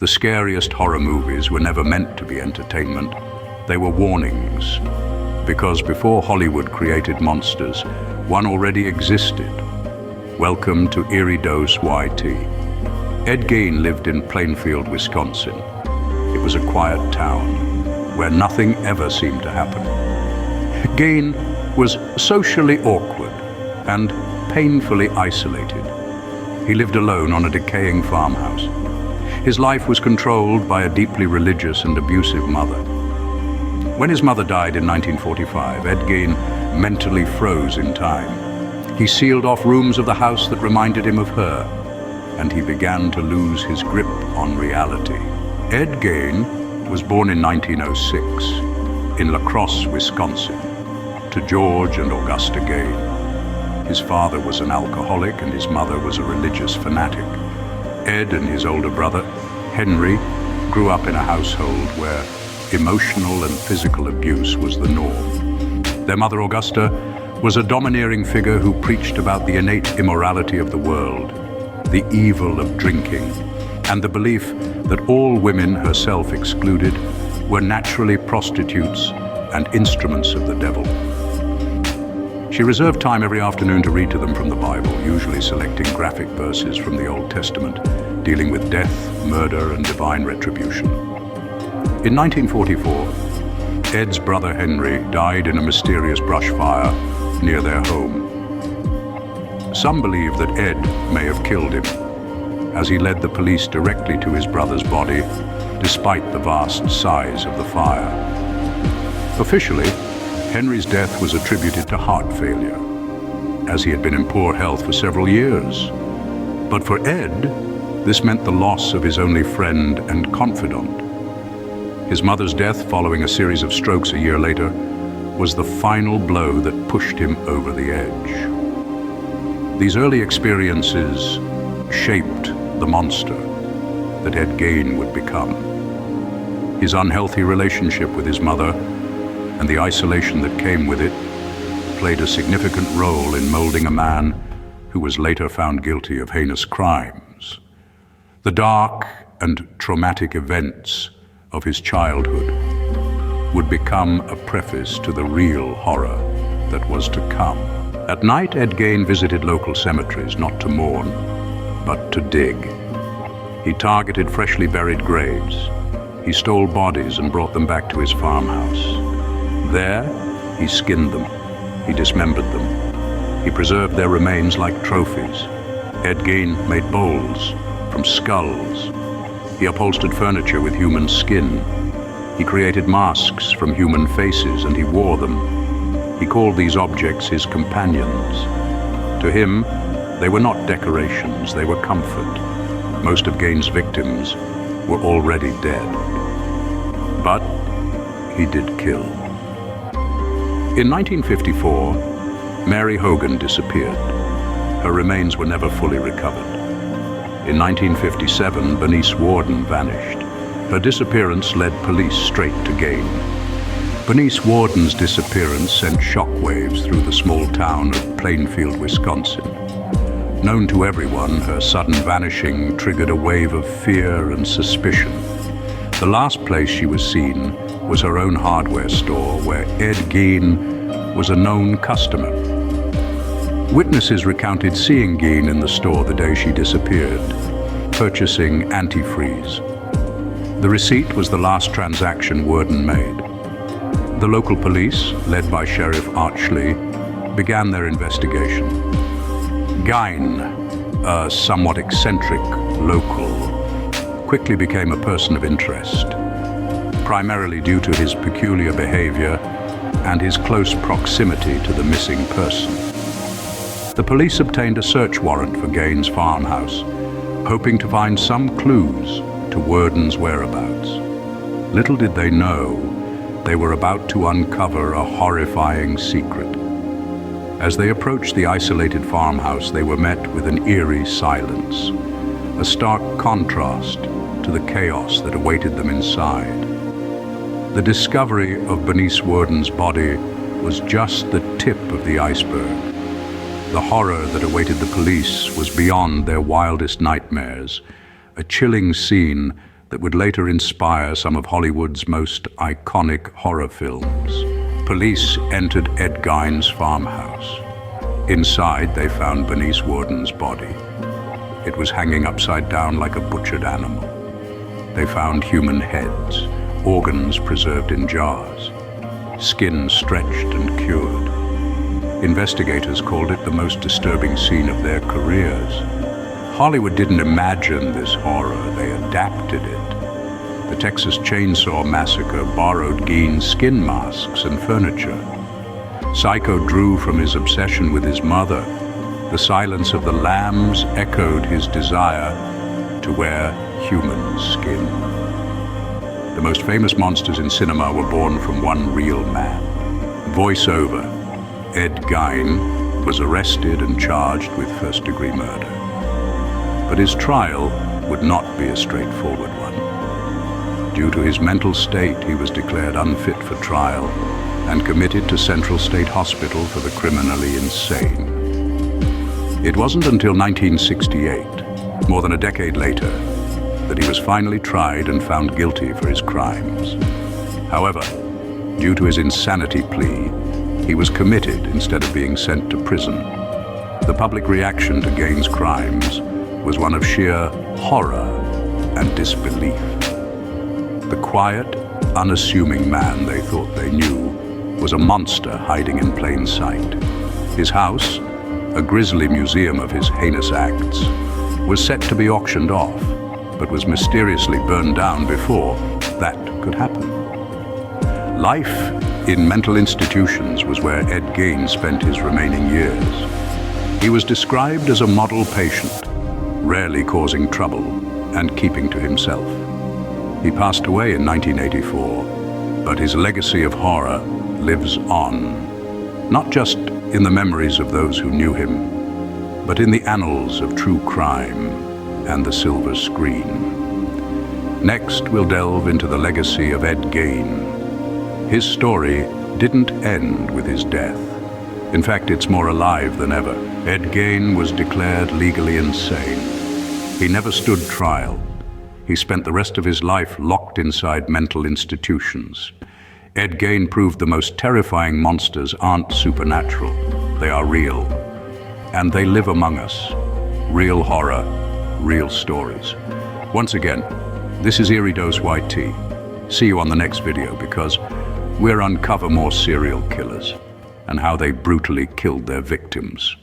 The scariest horror movies were never meant to be entertainment. They were warnings. Because before Hollywood created monsters, one already existed. Welcome to EerieDoseYT. Ed Gein lived in Plainfield, Wisconsin. It was a quiet town where nothing ever seemed to happen. Gein was socially awkward and painfully isolated. He lived alone on a decaying farmhouse. His life was controlled by a deeply religious and abusive mother. When his mother died in 1945, Ed Gein mentally froze in time. He sealed off rooms of the house that reminded him of her, and he began to lose his grip on reality. Ed Gein was born in 1906 in La Crosse, Wisconsin, to George and Augusta Gein. His father was an alcoholic and his mother was a religious fanatic. Ed and his older brother, Henry, grew up in a household where emotional and physical abuse was the norm. Their mother, Augusta, was a domineering figure who preached about the innate immorality of the world, the evil of drinking, and the belief that all women, herself excluded, were naturally prostitutes and instruments of the devil. She reserved time every afternoon to read to them from the Bible, usually selecting graphic verses from the Old Testament, dealing with death, murder, and divine retribution. In 1944, Ed's brother Henry died in a mysterious brush fire near their home. Some believe that Ed may have killed him, as he led the police directly to his brother's body, despite the vast size of the fire. Officially, Henry's death was attributed to heart failure, as he had been in poor health for several years. But for Ed, this meant the loss of his only friend and confidant. His mother's death, following a series of strokes a year later, was the final blow that pushed him over the edge. These early experiences shaped the monster that Ed Gein would become. His unhealthy relationship with his mother and the isolation that came with it played a significant role in molding a man who was later found guilty of heinous crimes. The dark and traumatic events of his childhood would become a preface to the real horror that was to come. At night, Ed Gein visited local cemeteries, not to mourn, but to dig. He targeted freshly buried graves. He stole bodies and brought them back to his farmhouse. There, he skinned them. He dismembered them. He preserved their remains like trophies. Ed Gein made bowls from skulls. He upholstered furniture with human skin. He created masks from human faces and he wore them. He called these objects his companions. To him, they were not decorations, they were comfort. Most of Gein's victims were already dead. But he did kill. In 1954, Mary Hogan disappeared. Her remains were never fully recovered. In 1957, Bernice Worden vanished. Her disappearance led police straight to Gein. Bernice Worden's disappearance sent shockwaves through the small town of Plainfield, Wisconsin. Known to everyone, her sudden vanishing triggered a wave of fear and suspicion. The last place she was seen was her own hardware store, where Ed Gein was a known customer. Witnesses recounted seeing Gein in the store the day she disappeared, purchasing antifreeze. The receipt was the last transaction Worden made. The local police, led by Sheriff Archley, began their investigation. Gein, a somewhat eccentric local, quickly became a person of interest, primarily due to his peculiar behavior and his close proximity to the missing person. The police obtained a search warrant for Gein's farmhouse, hoping to find some clues to Worden's whereabouts. Little did they know, they were about to uncover a horrifying secret. As they approached the isolated farmhouse, they were met with an eerie silence, a stark contrast to the chaos that awaited them inside. The discovery of Bernice Worden's body was just the tip of the iceberg. The horror that awaited the police was beyond their wildest nightmares, a chilling scene that would later inspire some of Hollywood's most iconic horror films. Police entered Ed Gein's farmhouse. Inside, they found Bernice Worden's body. It was hanging upside down like a butchered animal. They found human heads, organs preserved in jars, skin stretched and cured. Investigators called it the most disturbing scene of their careers. Hollywood didn't imagine this horror, they adapted it. The Texas Chain Saw Massacre borrowed Gein's skin masks and furniture. Psycho drew from his obsession with his mother. The silence of the lambs echoed his desire to wear human skin. The most famous monsters in cinema were born from one real man. Voiceover. Ed Gein was arrested and charged with first-degree murder. But his trial would not be a straightforward one. Due to his mental state, he was declared unfit for trial and committed to Central State Hospital for the criminally insane. It wasn't until 1968, more than a decade later, that he was finally tried and found guilty for his crimes. However, due to his insanity plea, he was committed instead of being sent to prison. The public reaction to Gein's crimes was one of sheer horror and disbelief. The quiet, unassuming man they thought they knew was a monster hiding in plain sight. His house, a grisly museum of his heinous acts, was set to be auctioned off, but was mysteriously burned down before that could happen. Life in mental institutions was where Ed Gein spent his remaining years. He was described as a model patient, rarely causing trouble and keeping to himself. He passed away in 1984, but his legacy of horror lives on, not just in the memories of those who knew him, but in the annals of true crime and the silver screen. Next, we'll delve into the legacy of Ed Gein. His story didn't end with his death. In fact, it's more alive than ever. Ed Gein was declared legally insane. He never stood trial. He spent the rest of his life locked inside mental institutions. Ed Gein proved the most terrifying monsters aren't supernatural. They are real. And they live among us. Real horror, real stories. Once again, this is EerieDoseYT. See you on the next video, because we'll uncover more serial killers and how they brutally killed their victims.